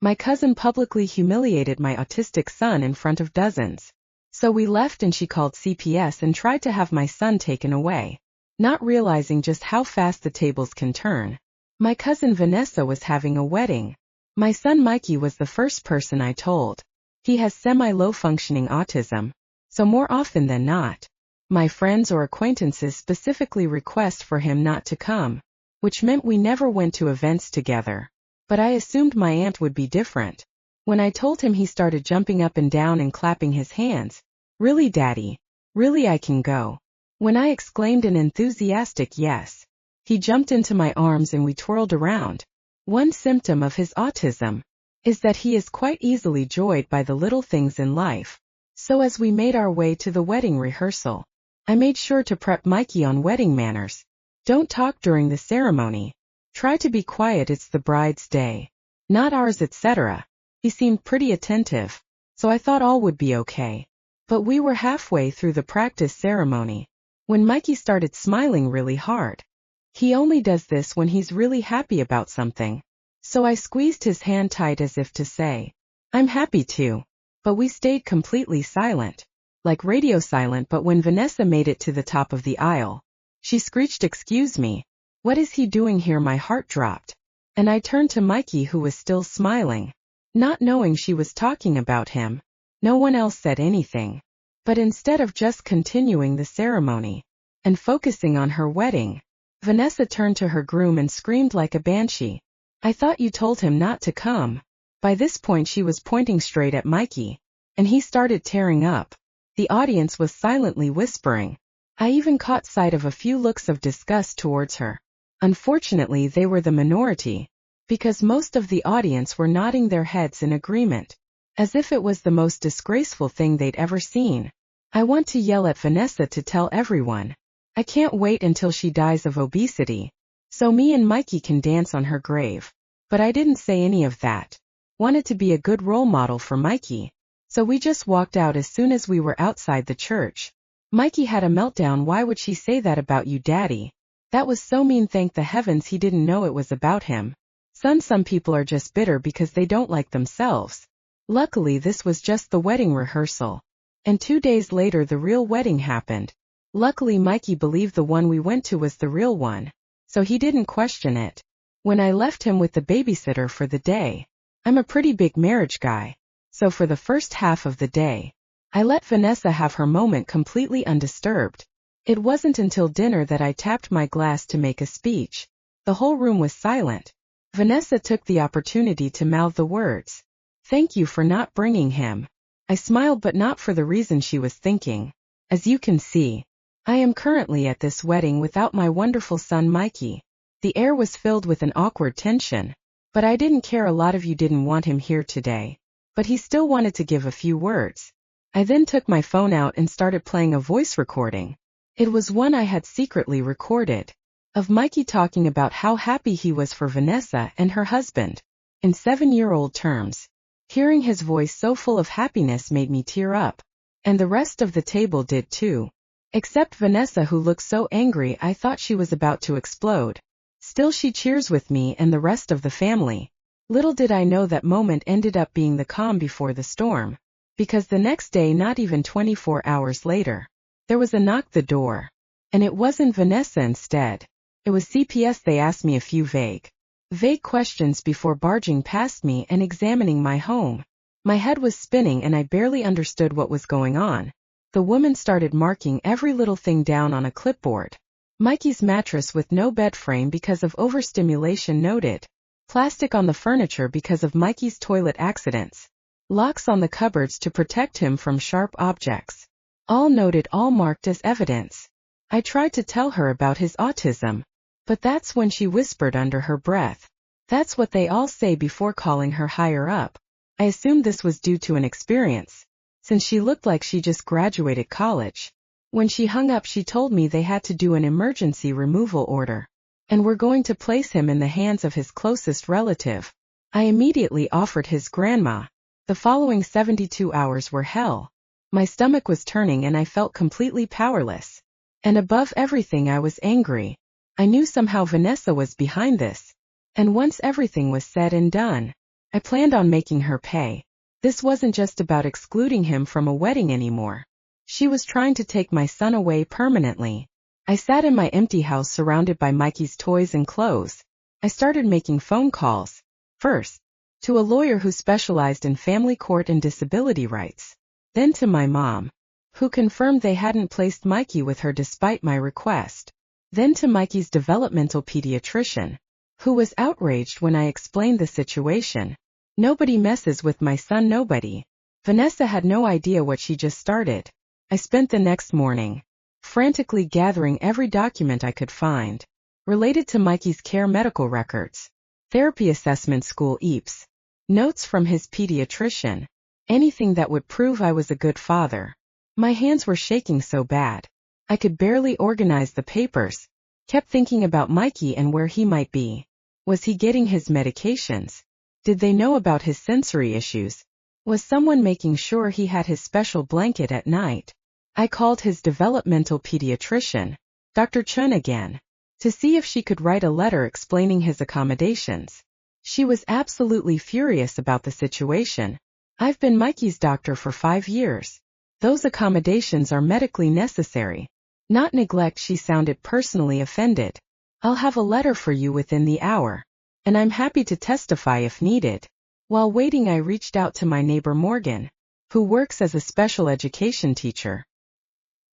My cousin publicly humiliated my autistic son in front of dozens. So we left and she called CPS and tried to have my son taken away, not realizing just how fast the tables can turn. My cousin Vanessa was having a wedding. My son Mikey was the first person I told. He has semi-low functioning autism, so more often than not, my friends or acquaintances specifically request for him not to come, which meant we never went to events together. But I assumed my aunt would be different. When I told him, he started jumping up and down and clapping his hands. Really, Daddy? Really, I can go? When I exclaimed an enthusiastic yes, he jumped into my arms and we twirled around. One symptom of his autism is that he is quite easily joyed by the little things in life. So as we made our way to the wedding rehearsal, I made sure to prep Mikey on wedding manners. Don't talk during the ceremony. Try to be quiet, it's the bride's day, not ours, etc. He seemed pretty attentive, so I thought all would be okay. But we were halfway through the practice ceremony when Mikey started smiling really hard. He only does this when he's really happy about something. So I squeezed his hand tight as if to say, I'm happy too. But we stayed completely silent, like radio silent. But when Vanessa made it to the top of the aisle, she screeched, "Excuse me, what is he doing here?" My heart dropped, and I turned to Mikey, who was still smiling, not knowing she was talking about him. No one else said anything, but instead of just continuing the ceremony and focusing on her wedding, Vanessa turned to her groom and screamed like a banshee, "I thought you told him not to come." By this point she was pointing straight at Mikey, and he started tearing up. The audience was silently whispering. I even caught sight of a few looks of disgust towards her. Unfortunately, they were the minority, because most of the audience were nodding their heads in agreement, as if it was the most disgraceful thing they'd ever seen. I want to yell at Vanessa to tell everyone, I can't wait until she dies of obesity, so me and Mikey can dance on her grave. But I didn't say any of that. Wanted to be a good role model for Mikey, so we just walked out as soon as we were outside the church. Mikey had a meltdown. "Why would she say that about you, Daddy? That was so mean." Thank the heavens he didn't know it was about him. Son, some people are just bitter because they don't like themselves. Luckily, this was just the wedding rehearsal, and 2 days later the real wedding happened. Luckily, Mikey believed the one we went to was the real one, so he didn't question it. When I left him with the babysitter for the day, I'm a pretty big marriage guy, so for the first half of the day, I let Vanessa have her moment completely undisturbed. It wasn't until dinner that I tapped my glass to make a speech. The whole room was silent. Vanessa took the opportunity to mouth the words, "Thank you for not bringing him." I smiled, but not for the reason she was thinking. As you can see, I am currently at this wedding without my wonderful son Mikey. The air was filled with an awkward tension, but I didn't care. A lot of you didn't want him here today, but he still wanted to give a few words. I then took my phone out and started playing a voice recording. It was one I had secretly recorded, of Mikey talking about how happy he was for Vanessa and her husband, in 7-year-old terms. Hearing his voice so full of happiness made me tear up, and the rest of the table did too. Except Vanessa, who looked so angry I thought she was about to explode. Still, she cheers with me and the rest of the family. Little did I know that moment ended up being the calm before the storm, because the next day, not even 24 hours later, there was a knock at the door. And it wasn't Vanessa. Instead, it was CPS. They asked me a few vague questions before barging past me and examining my home. My head was spinning and I barely understood what was going on. The woman started marking every little thing down on a clipboard. Mikey's mattress with no bed frame because of overstimulation noted. Plastic on the furniture because of Mikey's toilet accidents. Locks on the cupboards to protect him from sharp objects. All noted, all marked as evidence. I tried to tell her about his autism, but that's when she whispered under her breath, "That's what they all say," before calling her higher up. I assumed this was due to an experience, since she looked like she just graduated college. When she hung up, she told me they had to do an emergency removal order, and were going to place him in the hands of his closest relative. I immediately offered his grandma. The following 72 hours were hell. My stomach was turning and I felt completely powerless. And above everything, I was angry. I knew somehow Vanessa was behind this. And once everything was said and done, I planned on making her pay. This wasn't just about excluding him from a wedding anymore. She was trying to take my son away permanently. I sat in my empty house surrounded by Mikey's toys and clothes. I started making phone calls. First, to a lawyer who specialized in family court and disability rights. Then to my mom, who confirmed they hadn't placed Mikey with her despite my request. Then to Mikey's developmental pediatrician, who was outraged when I explained the situation. Nobody messes with my son, nobody. Vanessa had no idea what she just started. I spent the next morning frantically gathering every document I could find related to Mikey's care, medical records, therapy assessment, school EAPS, notes from his pediatrician, anything that would prove I was a good father. My hands were shaking so bad I could barely organize the papers. Kept thinking about Mikey and where he might be. Was he getting his medications? Did they know about his sensory issues? Was someone making sure he had his special blanket at night? I called his developmental pediatrician, Dr. Chun, again, to see if she could write a letter explaining his accommodations. She was absolutely furious about the situation. I've been Mikey's doctor for 5 years. Those accommodations are medically necessary, not neglect. She sounded personally offended. I'll have a letter for you within the hour, and I'm happy to testify if needed. While waiting, I reached out to my neighbor Morgan, who works as a special education teacher.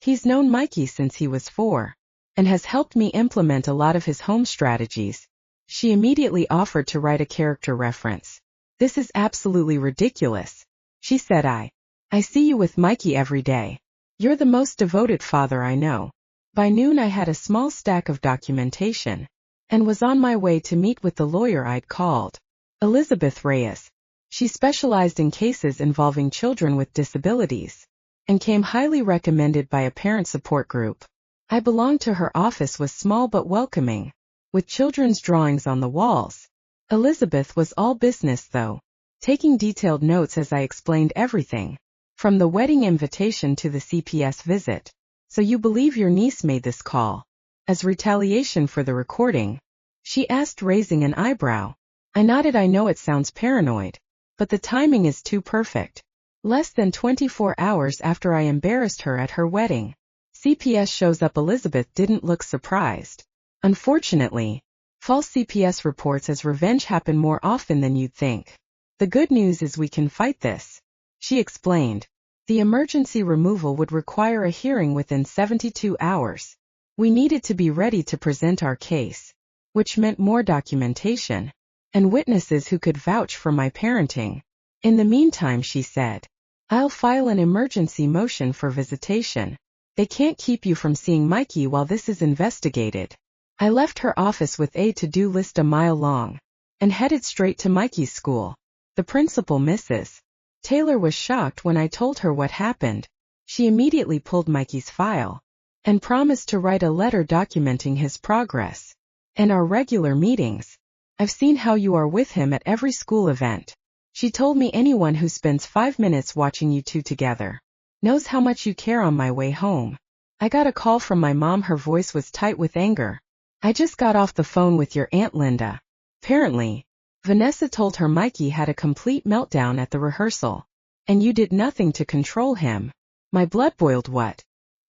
He's known Mikey since he was 4, and has helped me implement a lot of his home strategies. She immediately offered to write a character reference. This is absolutely ridiculous, she said. I see you with Mikey every day. You're the most devoted father I know. By noon I had a small stack of documentation, and was on my way to meet with the lawyer I'd called, Elizabeth Reyes. She specialized in cases involving children with disabilities, and came highly recommended by a parent support group. I belonged to. Her office was small but welcoming, with children's drawings on the walls. Elizabeth was all business though, taking detailed notes as I explained everything, from the wedding invitation to the CPS visit. So you believe your niece made this call as retaliation for the recording? She asked, raising an eyebrow. I nodded. I know it sounds paranoid, but the timing is too perfect. Less than 24 hours after I embarrassed her at her wedding, CPS shows up. Elizabeth didn't look surprised. Unfortunately, false CPS reports as revenge happen more often than you'd think. The good news is we can fight this, she explained. The emergency removal would require a hearing within 72 hours. We needed to be ready to present our case, which meant more documentation and witnesses who could vouch for my parenting. In the meantime, she said, I'll file an emergency motion for visitation. They can't keep you from seeing Mikey while this is investigated. I left her office with a to-do list a mile long, and headed straight to Mikey's school. The principal, Mrs. Taylor, was shocked when I told her what happened. She immediately pulled Mikey's file, and promised to write a letter documenting his progress and our regular meetings. I've seen how you are with him at every school event. She told me anyone who spends 5 minutes watching you two together knows how much you care. On my way home, I got a call from my mom. Her voice was tight with anger. I just got off the phone with your Aunt Linda. Apparently, Vanessa told her Mikey had a complete meltdown at the rehearsal, and you did nothing to control him. My blood boiled. What?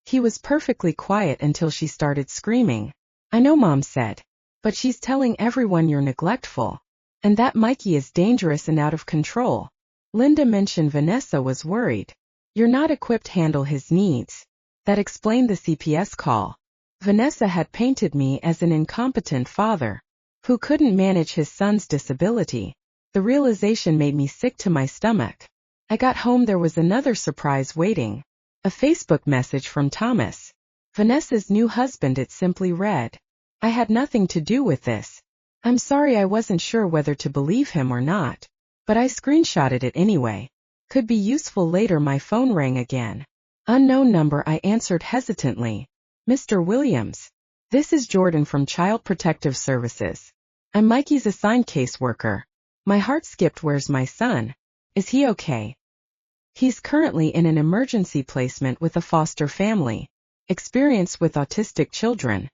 He was perfectly quiet until she started screaming. I know, Mom said, but she's telling everyone you're neglectful, and that Mikey is dangerous and out of control. Linda mentioned Vanessa was worried you're not equipped to handle his needs. That explained the CPS call. Vanessa had painted me as an incompetent father who couldn't manage his son's disability. The realization made me sick to my stomach. I got home. There was another surprise waiting. A Facebook message from Thomas, Vanessa's new husband. It simply read, I had nothing to do with this. I'm sorry. I wasn't sure whether to believe him or not, but I screenshotted it anyway. Could be useful later. My phone rang again. Unknown number. I answered hesitantly. Mr. Williams. This is Jordan from Child Protective Services. I'm Mikey's assigned caseworker. My heart skipped. Where's my son? Is he okay? He's currently in an emergency placement with a foster family, experienced with autistic children.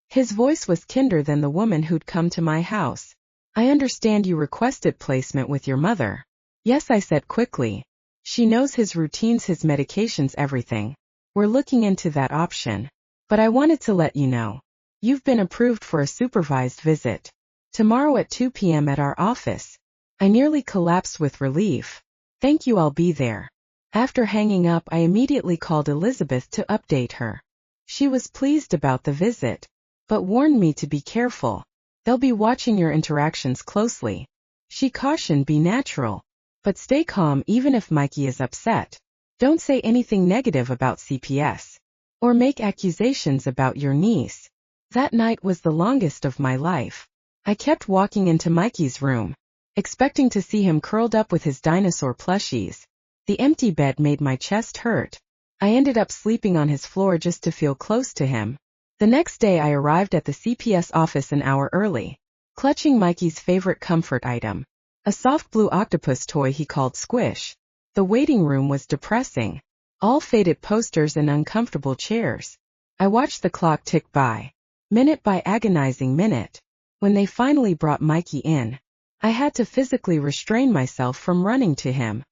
His voice was kinder than the woman who'd come to my house. I understand you requested placement with your mother. Yes, I said quickly. She knows his routines, his medications, everything. We're looking into that option. But I wanted to let you know. You've been approved for a supervised visit. Tomorrow at 2 p.m. at our office. I nearly collapsed with relief. Thank you, I'll be there. After hanging up, I immediately called Elizabeth to update her. She was pleased about the visit, but warned me to be careful. They'll be watching your interactions closely. She cautioned, be natural, but stay calm even if Mikey is upset. Don't say anything negative about CPS, or make accusations about your niece. That night was the longest of my life. I kept walking into Mikey's room, expecting to see him curled up with his dinosaur plushies. The empty bed made my chest hurt. I ended up sleeping on his floor just to feel close to him. The next day I arrived at the CPS office an hour early, clutching Mikey's favorite comfort item, a soft blue octopus toy he called Squish. The waiting room was depressing, all faded posters and uncomfortable chairs. I watched the clock tick by, minute by agonizing minute. When they finally brought Mikey in, I had to physically restrain myself from running to him.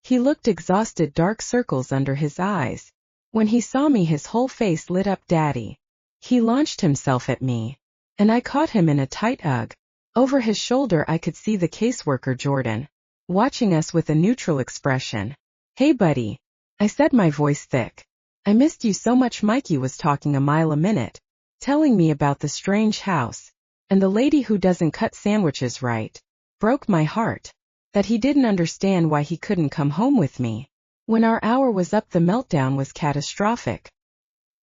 He looked exhausted, dark circles under his eyes. When he saw me, his whole face lit up. Daddy. He launched himself at me, and I caught him in a tight hug. Over his shoulder I could see the caseworker Jordan, watching us with a neutral expression. Hey buddy, I said, my voice thick. I missed you so much. Mikey was talking a mile a minute, telling me about the strange house, and the lady who doesn't cut sandwiches right. Broke my heart. That he didn't understand why he couldn't come home with me. When our hour was up, the meltdown was catastrophic.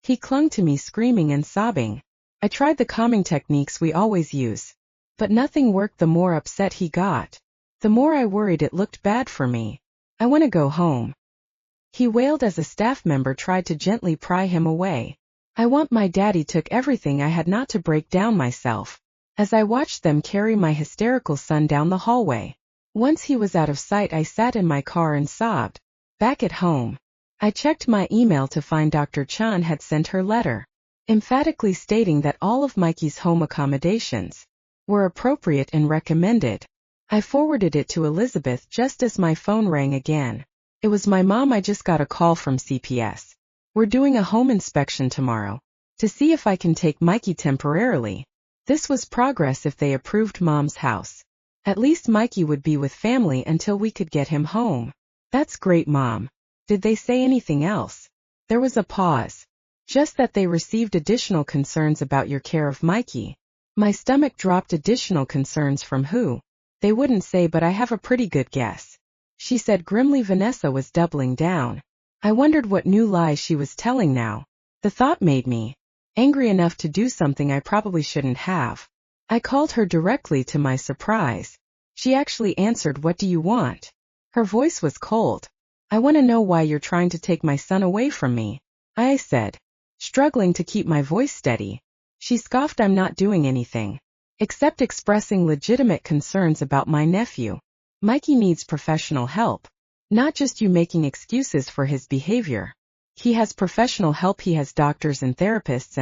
He clung to me, screaming and sobbing. I tried the calming techniques we always use, but nothing worked. The more upset he got, the more I worried it looked bad for me. I want to go home, he wailed as a staff member tried to gently pry him away. I want my daddy. Took everything I had not to break down myself, as I watched them carry my hysterical son down the hallway. Once he was out of sight, I sat in my car and sobbed. Back at home, I checked my email to find Dr. Chan had sent her letter, emphatically stating that all of Mikey's home accommodations were appropriate and recommended. I forwarded it to Elizabeth just as my phone rang again. It was my mom. I just got a call from CPS. We're doing a home inspection tomorrow to see if I can take Mikey temporarily. This was progress if they approved Mom's house. At least Mikey would be with family until we could get him home. That's great, Mom. Did they say anything else? There was a pause. Just that they received additional concerns about your care of Mikey. My stomach dropped. Additional concerns from who? They wouldn't say, but I have a pretty good guess, she said grimly. Vanessa was doubling down. I wondered what new lies she was telling now. The thought made me angry enough to do something I probably shouldn't have. I called her directly. To my surprise, she actually answered. What do you want? Her voice was cold. I want to know why you're trying to take my son away from me, I said, struggling to keep my voice steady. She scoffed. I'm not doing anything, except expressing legitimate concerns about my nephew. Mikey needs professional help, not just you making excuses for his behavior. He has professional help. He has doctors and therapists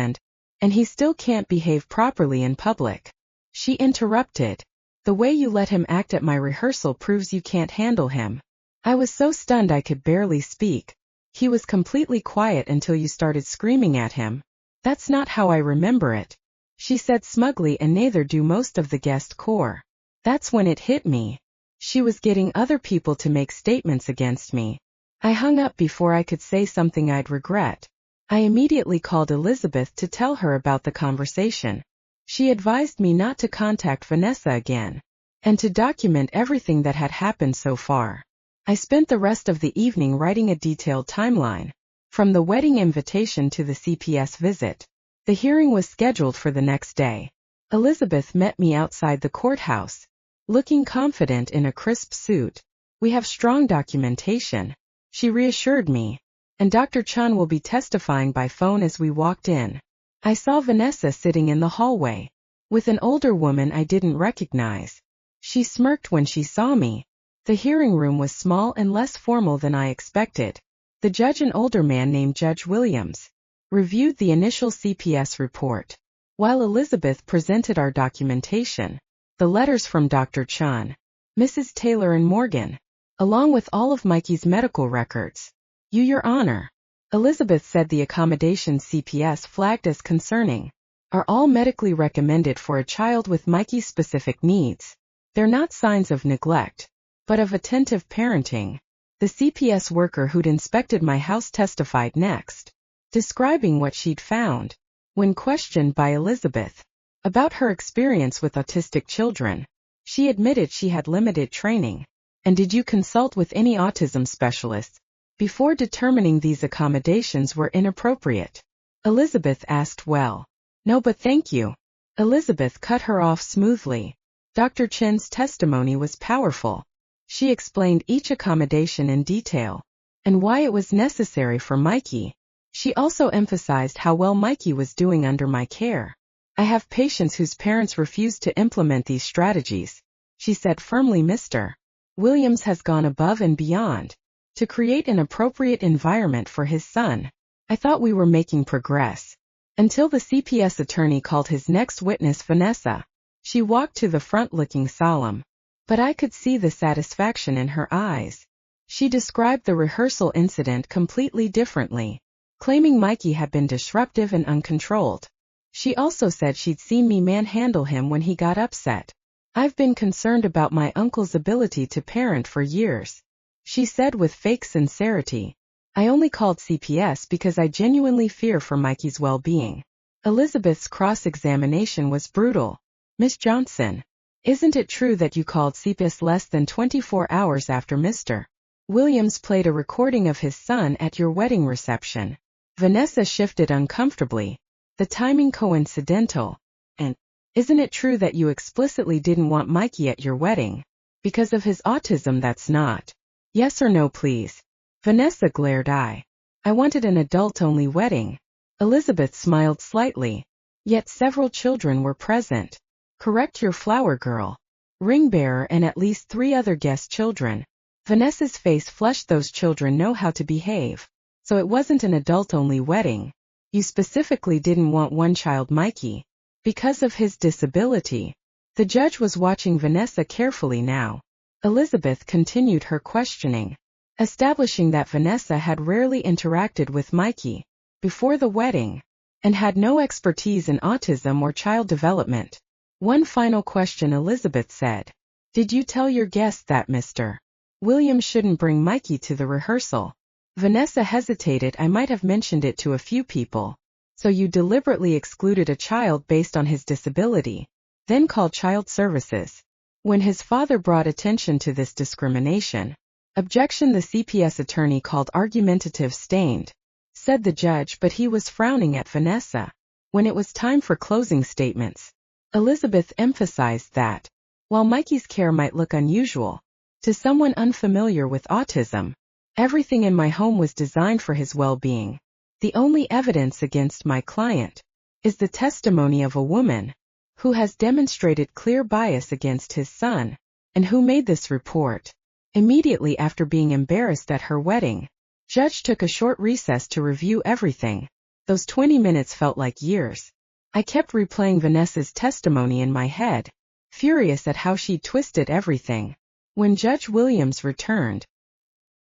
and he still can't behave properly in public. She interrupted. The way you let him act at my rehearsal proves you can't handle him. I was so stunned I could barely speak. He was completely quiet until you started screaming at him. That's not how I remember it, she said smugly, and neither do most of the guest corps. That's when it hit me. She was getting other people to make statements against me. I hung up before I could say something I'd regret. I immediately called Elizabeth to tell her about the conversation. She advised me not to contact Vanessa again, and to document everything that had happened so far. I spent the rest of the evening writing a detailed timeline, from the wedding invitation to the CPS visit. The hearing was scheduled for the next day. Elizabeth met me outside the courthouse, looking confident in a crisp suit. We have strong documentation, she reassured me, and Dr. Chan will be testifying by phone. As we walked in, I saw Vanessa sitting in the hallway with an older woman I didn't recognize. She smirked when she saw me. The hearing room was small and less formal than I expected. The judge, an older man named Judge Williams, reviewed the initial CPS report, while Elizabeth presented our documentation. the letters from Dr. Chun, Mrs. Taylor and Morgan, along with all of Mikey's medical records. Your Honor. Elizabeth said the accommodations CPS flagged as concerning are all medically recommended for a child with Mikey's specific needs. They're not signs of neglect, but of attentive parenting. The CPS worker who'd inspected my house testified next, describing what she'd found. When questioned by Elizabeth about her experience with autistic children, she admitted she had limited training. And did you consult with any autism specialists before determining these accommodations were inappropriate? Elizabeth asked. Well, no, but thank you. Elizabeth cut her off smoothly. Dr. Chen's testimony was powerful. She explained each accommodation in detail and why it was necessary for Mikey. She also emphasized how well Mikey was doing under my care. I have patients whose parents refuse to implement these strategies, she said firmly. Mr. Williams has gone above and beyond to create an appropriate environment for his son. I thought we were making progress until the CPS attorney called his next witness Vanessa. She walked to the front looking solemn, but I could see the satisfaction in her eyes. She described the rehearsal incident completely differently, claiming Mikey had been disruptive and uncontrolled. She also said she'd seen me manhandle him when he got upset. I've been concerned about my uncle's ability to parent for years, she said with fake sincerity. I only called CPS because I genuinely fear for Mikey's well-being. Elizabeth's cross-examination was brutal. Miss Johnson, isn't it true that you called CPS less than 24 hours after Mr. Williams played a recording of his son at your wedding reception? Vanessa shifted uncomfortably. The timing coincidental. And isn't it true that you explicitly didn't want Mikey at your wedding because of his autism? That's not. Yes or no, please. Vanessa glared. I wanted an adult-only wedding. Elizabeth smiled slightly. Yet several children were present. Correct, your flower girl, ring bearer, and at least 3 other guest children. Vanessa's face flushed. Those children know how to behave. So it wasn't an adult-only wedding. You specifically didn't want one child, Mikey, because of his disability. The judge was watching Vanessa carefully now. Elizabeth continued her questioning, establishing that Vanessa had rarely interacted with Mikey before the wedding and had no expertise in autism or child development. One final question, Elizabeth said. Did you tell your guests that Mr. Williams shouldn't bring Mikey to the rehearsal? Vanessa hesitated. I might have mentioned it to a few people. So you deliberately excluded a child based on his disability, then called child services when his father brought attention to this discrimination? Objection. The CPS attorney called argumentative. Stained, said the judge, but he was frowning at Vanessa. When it was time for closing statements, Elizabeth emphasized that while Mikey's care might look unusual to someone unfamiliar with autism, everything in my home was designed for his well-being. The only evidence against my client is the testimony of a woman who has demonstrated clear bias against his son and who made this report immediately after being embarrassed at her wedding. Judge took a short recess to review everything. Those 20 minutes felt like years. I kept replaying Vanessa's testimony in my head, furious at how she twisted everything. When Judge Williams returned,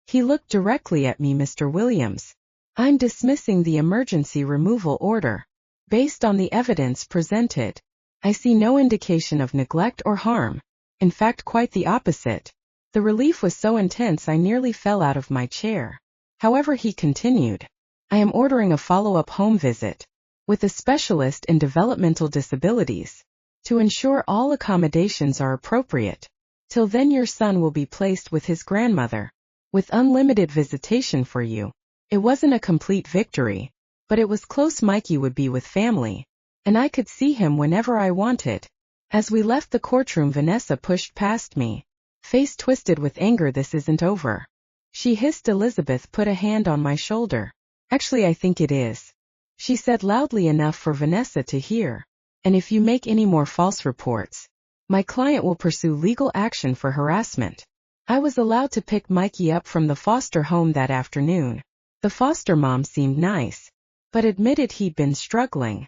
he looked directly at me. Mr. Williams, I'm dismissing the emergency removal order. Based on the evidence presented, I see no indication of neglect or harm. In fact, quite the opposite. The relief was so intense I nearly fell out of my chair. However, he continued, I am ordering a follow-up home visit with a specialist in developmental disabilities to ensure all accommodations are appropriate. Till then, your son will be placed with his grandmother, with unlimited visitation for you. It wasn't a complete victory, but it was close. Mikey would be with family, and I could see him whenever I wanted. As we left the courtroom, Vanessa pushed past me, face twisted with anger. This isn't over, she hissed. Elizabeth put a hand on my shoulder. Actually, I think it is, she said loudly enough for Vanessa to hear. And if you make any more false reports, my client will pursue legal action for harassment. I was allowed to pick Mikey up from the foster home that afternoon. The foster mom seemed nice, but admitted he'd been struggling.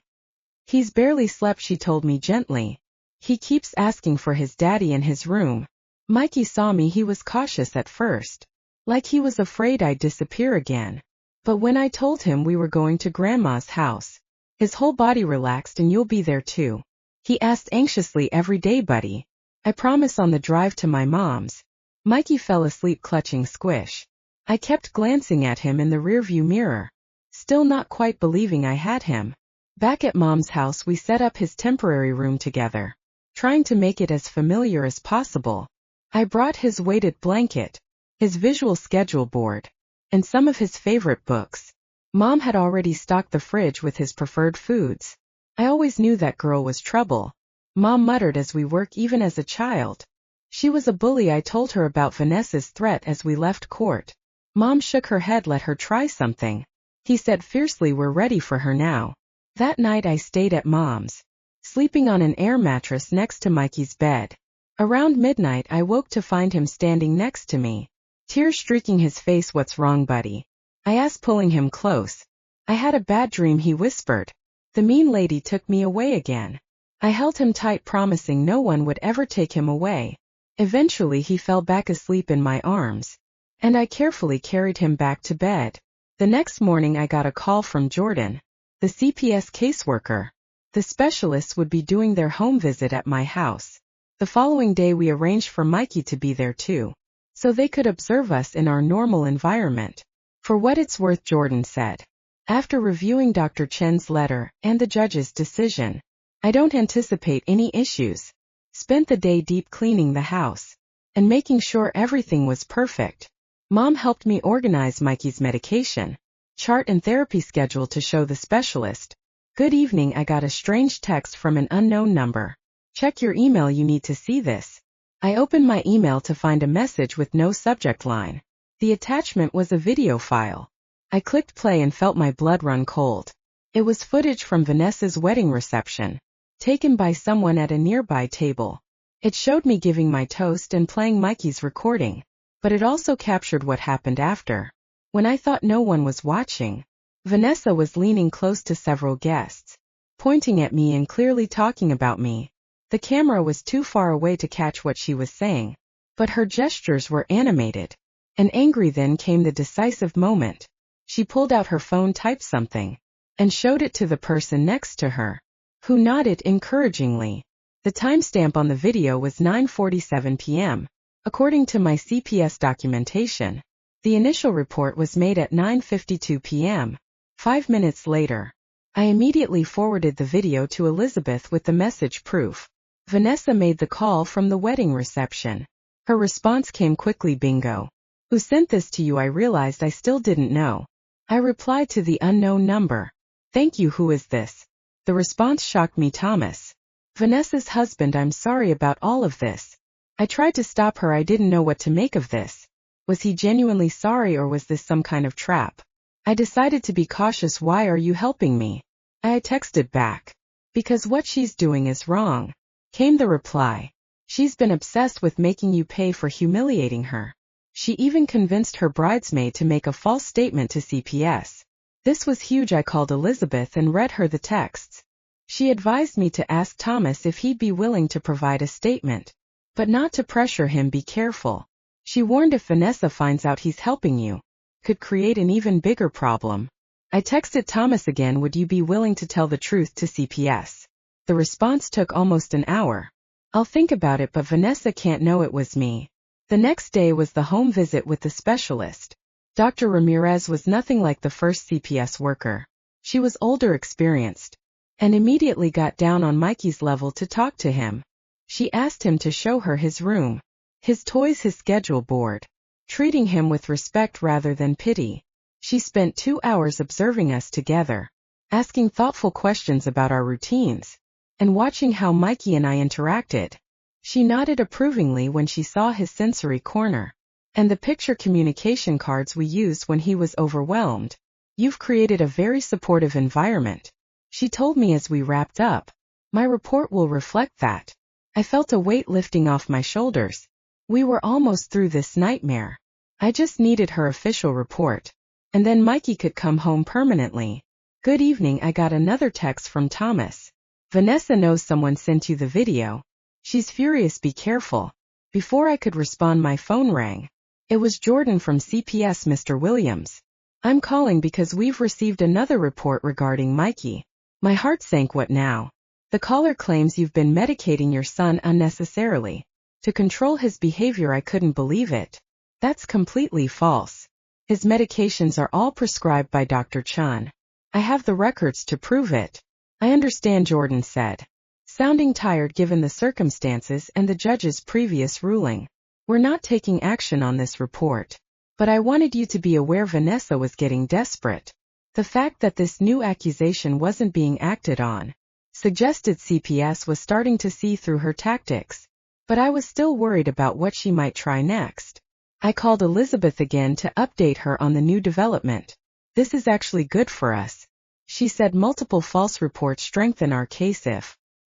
He's barely slept, she told me gently. He keeps asking for his daddy in his room. Mikey saw me. He was cautious at first, like he was afraid I'd disappear again. But when I told him we were going to Grandma's house, his whole body relaxed. And you'll be there too? He asked anxiously. Every day, buddy. I promise. On the drive to my mom's. Mikey fell asleep clutching Squish. I kept glancing at him in the rearview mirror, still not quite believing I had him. Back at Mom's house, we set up his temporary room together, trying to make it as familiar as possible. I brought his weighted blanket, his visual schedule board, and some of his favorite books. Mom had already stocked the fridge with his preferred foods. I always knew that girl was trouble, Mom muttered as we work. Even as a child, she was a bully. I told her about Vanessa's threat as we left court. Mom shook her head. Let her try something, he said fiercely. We're ready for her now. That night I stayed at Mom's, sleeping on an air mattress next to Mikey's bed. Around midnight I woke to find him standing next to me, tears streaking his face. What's wrong, buddy? I asked, pulling him close. I had a bad dream, he whispered. The mean lady took me away again. I held him tight, promising no one would ever take him away. Eventually he fell back asleep in my arms, and I carefully carried him back to bed. The next morning I got a call from Jordan, the CPS caseworker. The specialists would be doing their home visit at my house. The following day we arranged for Mikey to be there too, so they could observe us in our normal environment. For what it's worth, Jordan said, after reviewing Dr. Chen's letter and the judge's decision, I don't anticipate any issues. Spent the day deep cleaning the house and making sure everything was perfect. Mom helped me organize Mikey's medication chart and therapy schedule to show the specialist. Good evening. I got a strange text from an unknown number. Check your email, you need to see this. I opened my email to find a message with no subject line. The attachment was a video file. I clicked play and felt my blood run cold. It was footage from Vanessa's wedding reception, taken by someone at a nearby table. It showed me giving my toast and playing Mikey's recording, but it also captured what happened after. When I thought no one was watching, Vanessa was leaning close to several guests, pointing at me and clearly talking about me. The camera was too far away to catch what she was saying, but her gestures were animated and angry. Then came the decisive moment. She pulled out her phone, typed something, and showed it to the person next to her, who nodded encouragingly. The timestamp on the video was 9:47 p.m. According to my CPS documentation, the initial report was made at 9:52 p.m. 5 minutes later, I immediately forwarded the video to Elizabeth with the message proof. Vanessa made the call from the wedding reception. Her response came quickly. Bingo. Who sent this to you? I realized I still didn't know. I replied to the unknown number. Thank you. Who is this? The response shocked me. Thomas, Vanessa's husband. I'm sorry about all of this. I tried to stop her. I didn't know what to make of this. Was he genuinely sorry, or was this some kind of trap? I decided to be cautious. Why are you helping me? I texted back. Because what she's doing is wrong, came the reply. She's been obsessed with making you pay for humiliating her. She even convinced her bridesmaid to make a false statement to CPS. This was huge. I called Elizabeth and read her the texts. She advised me to ask Thomas if he'd be willing to provide a statement, but not to pressure him. Be careful. She warned if Vanessa finds out he's helping you, could create an even bigger problem. I texted Thomas again. Would you be willing to tell the truth to CPS? The response took almost an hour. I'll think about it, but Vanessa can't know it was me. The next day was the home visit with the specialist. Dr. Ramirez was nothing like the first CPS worker. She was older, experienced, and immediately got down on Mikey's level to talk to him. She asked him to show her his room, his toys, his schedule board, treating him with respect rather than pity. She spent 2 hours observing us together, asking thoughtful questions about our routines, and watching how Mikey and I interacted. She nodded approvingly when she saw his sensory corner, and the picture communication cards we used when he was overwhelmed. You've created a very supportive environment, she told me as we wrapped up. My report will reflect that. I felt a weight lifting off my shoulders. We were almost through this nightmare. I just needed her official report, and then Mikey could come home permanently. Good evening. I got another text from Thomas. Vanessa knows someone sent you the video. She's furious, be careful. Before I could respond, my phone rang. It was Jordan from CPS. Mr. Williams. I'm calling because we've received another report regarding Mikey. My heart sank. What now? The caller claims you've been medicating your son unnecessarily to control his behavior. I couldn't believe it. That's completely false. His medications are all prescribed by Dr. Chun. I have the records to prove it. I understand, Jordan said, sounding tired given the circumstances and the judge's previous ruling. We're not taking action on this report. But I wanted you to be aware Vanessa was getting desperate. The fact that this new accusation wasn't being acted on suggested CPS was starting to see through her tactics. But I was still worried about what she might try next. I called Elizabeth again to update her on the new development. This is actually good for us. She said multiple false reports strengthen our case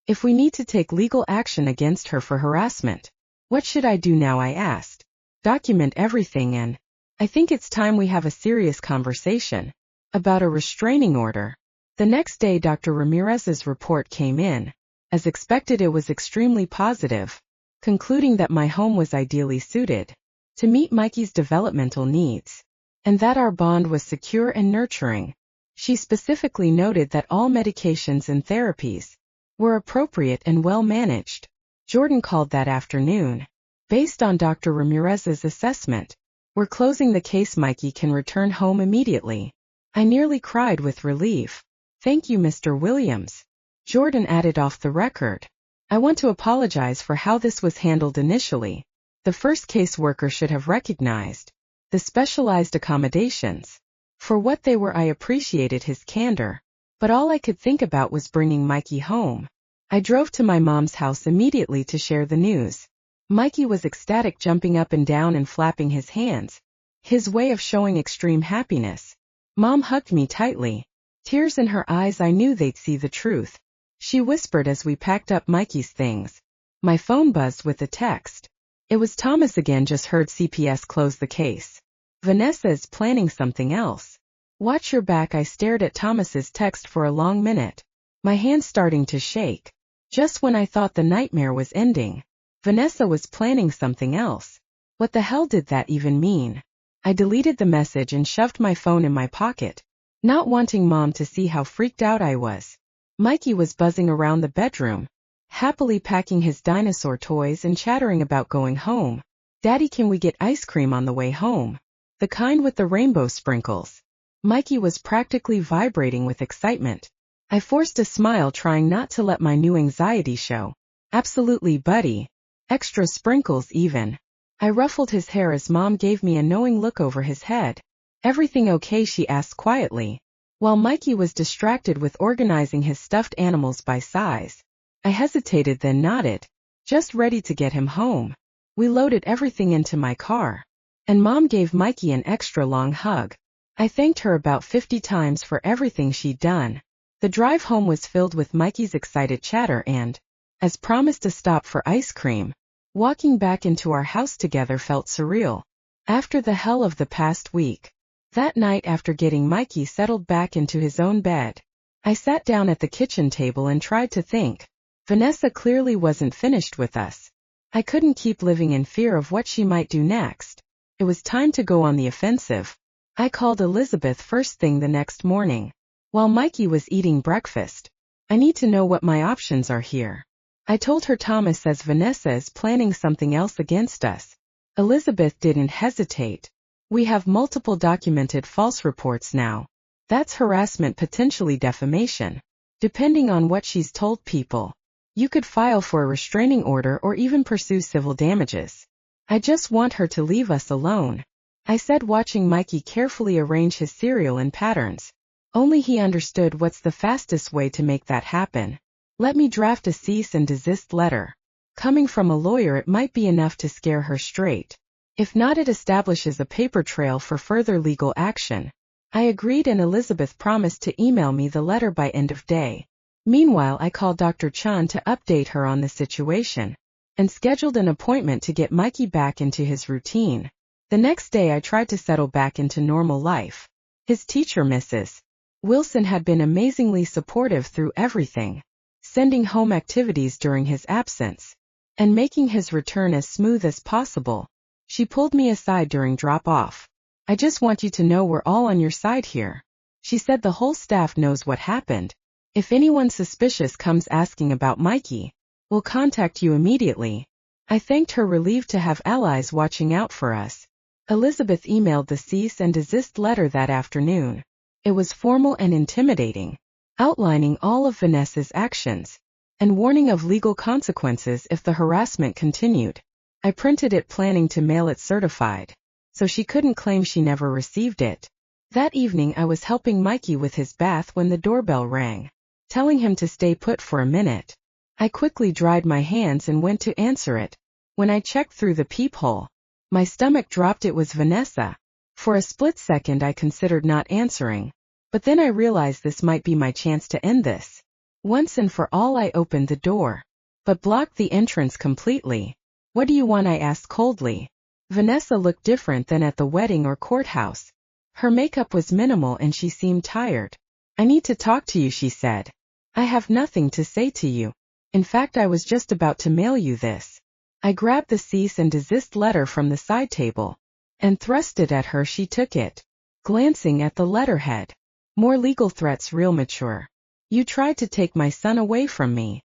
if we need to take legal action against her for harassment. What should I do now? I asked. Document everything, and I think it's time we have a serious conversation about a restraining order. The next day Dr. Ramirez's report came in. As expected, it was extremely positive, concluding that my home was ideally suited to meet Mikey's developmental needs, and that our bond was secure and nurturing. She specifically noted that all medications and therapies were appropriate and well managed. Jordan called that afternoon. Based on Dr. Ramirez's assessment, we're closing the case. Mikey can return home immediately. I nearly cried with relief. Thank you, Mr. Williams. Jordan added off the record. I want to apologize for how this was handled initially. The first caseworker should have recognized the specialized accommodations for what they were. I appreciated his candor, but all I could think about was bringing Mikey home. I drove to my mom's house immediately to share the news. Mikey was ecstatic, jumping up and down and flapping his hands, his way of showing extreme happiness. Mom hugged me tightly, tears in her eyes. I knew they'd see the truth. She whispered as we packed up Mikey's things. My phone buzzed with a text. It was Thomas again. Just heard CPS close the case. Vanessa is planning something else. Watch your back. I stared at Thomas's text for a long minute, my hands starting to shake. Just when I thought the nightmare was ending, Vanessa was planning something else. What the hell did that even mean? I deleted the message and shoved my phone in my pocket, not wanting Mom to see how freaked out I was. Mikey was buzzing around the bedroom, happily packing his dinosaur toys and chattering about going home. Daddy, can we get ice cream on the way home? The kind with the rainbow sprinkles. Mikey was practically vibrating with excitement. I forced a smile, trying not to let my new anxiety show. Absolutely, buddy. Extra sprinkles even. I ruffled his hair as Mom gave me a knowing look over his head. Everything okay? She asked quietly, while Mikey was distracted with organizing his stuffed animals by size. I hesitated, then nodded, just ready to get him home. We loaded everything into my car, and Mom gave Mikey an extra long hug. I thanked her about 50 times for everything she'd done. The drive home was filled with Mikey's excited chatter and, as promised, a stop for ice cream. Walking back into our house together felt surreal. After the hell of the past week. That night, after getting Mikey settled back into his own bed, I sat down at the kitchen table and tried to think. Vanessa clearly wasn't finished with us. I couldn't keep living in fear of what she might do next. It was time to go on the offensive. I called Elizabeth first thing the next morning, while Mikey was eating breakfast. I need to know what my options are here. I told her Thomas says Vanessa is planning something else against us. Elizabeth didn't hesitate. We have multiple documented false reports now. That's harassment, potentially defamation. Depending on what she's told people, you could file for a restraining order or even pursue civil damages. I just want her to leave us alone, I said, watching Mikey carefully arrange his cereal in patterns. Only he understood what's the fastest way to make that happen. Let me draft a cease and desist letter. Coming from a lawyer, it might be enough to scare her straight. If not, it establishes a paper trail for further legal action. I agreed, and Elizabeth promised to email me the letter by end of day. Meanwhile, I called Dr. Chun to update her on the situation, and scheduled an appointment to get Mikey back into his routine. The next day I tried to settle back into normal life. His teacher, Mrs. Wilson, had been amazingly supportive through everything, sending home activities during his absence, and making his return as smooth as possible. She pulled me aside during drop-off. "I just want you to know we're all on your side here." She said the whole staff knows what happened. "If anyone suspicious comes asking about Mikey, we'll contact you immediately." I thanked her, relieved to have allies watching out for us. Elizabeth emailed the cease and desist letter that afternoon. It was formal and intimidating, outlining all of Vanessa's actions and warning of legal consequences if the harassment continued. I printed it, planning to mail it certified, so she couldn't claim she never received it. That evening I was helping Mikey with his bath when the doorbell rang, telling him to stay put for a minute. I quickly dried my hands and went to answer it. When I checked through the peephole, my stomach dropped. It was Vanessa. For a split second I considered not answering, but then I realized this might be my chance to end this. Once and for all I opened the door, but blocked the entrance completely. "What do you want?" I asked coldly. Vanessa looked different than at the wedding or courthouse. Her makeup was minimal and she seemed tired. "I need to talk to you," she said. "I have nothing to say to you. In fact, I was just about to mail you this." I grabbed the cease and desist letter from the side table and thrust it at her. She took it, glancing at the letterhead. "More legal threats, real mature. You tried to take my son away from me.